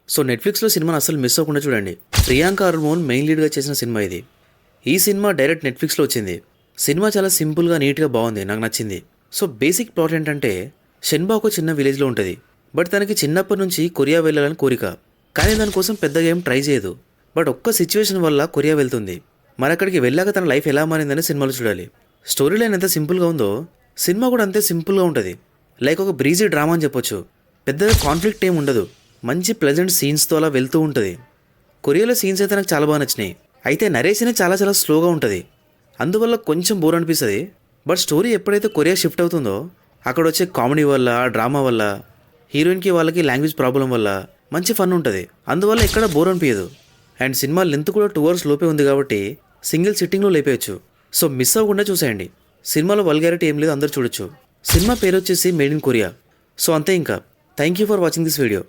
So నెట్ఫ్లిక్స్లో సినిమాను అసలు మిస్ అవ్వకుండా చూడండి. ప్రియాంక హర్మోన్ మెయిన్ లీడ్గా చేసిన సినిమా ఇది. ఈ సినిమా డైరెక్ట్ నెట్ఫ్లిక్స్లో వచ్చింది. సినిమా చాలా సింపుల్గా నీట్గా బాగుంది, నాకు నచ్చింది. సో బేసిక్ ప్లాట్ ఏంటంటే, షెన్బా ఒక చిన్న విలేజ్లో ఉంటుంది. బట్ తనకి చిన్నప్పటి నుంచి కొరియా వెళ్ళాలని కోరిక. కానీ దానికోసం పెద్దగా ఏం ట్రై చేయదు. బట్ ఒక్క సిచ్యువేషన్ వల్ల కొరియా వెళ్తుంది. మరి అక్కడికి వెళ్ళాక తన లైఫ్ ఎలా మారిందని సినిమాలో చూడాలి. స్టోరీ లైన్ ఎంత సింపుల్గా ఉందో సినిమా కూడా అంతే సింపుల్గా ఉంటుంది. లైక్ ఒక బ్రీజీ డ్రామా అని చెప్పొచ్చు. పెద్దగా కాన్ఫ్లిక్ట్ ఏం ఉండదు. మంచి ప్లెజెంట్ సీన్స్తో అలా వెళ్తూ ఉంటుంది. కొరియాలో సీన్స్ అయితే నాకు చాలా బాగా నచ్చినాయి. అయితే నరేషన్ చాలా చాలా స్లోగా ఉంటుంది. అందువల్ల కొంచెం బోర్ అనిపిస్తుంది. బట్ స్టోరీ ఎప్పుడైతే కొరియా షిఫ్ట్ అవుతుందో అక్కడ వచ్చే కామెడీ వల్ల, డ్రామా వల్ల, హీరోయిన్కి వాళ్ళకి లాంగ్వేజ్ ప్రాబ్లం వల్ల మంచి ఫన్ ఉంటుంది. అందువల్ల ఎక్కడ బోర్ అనిపించదు. అండ్ సినిమా లెంత్ కూడా 2 hours లోపే ఉంది కాబట్టి సింగిల్ సిట్టింగ్లో లేపేయచ్చు. సో మిస్ అవ్వకుండా చూసేయండి. సినిమాలో వల్గారిటీ ఏం లేదు, అందరూ చూడొచ్చు. సినిమా పేరు వచ్చేసి మేడ్ ఇన్ కొరియా. సో అంతే. ఇంకా thank you for watching this video.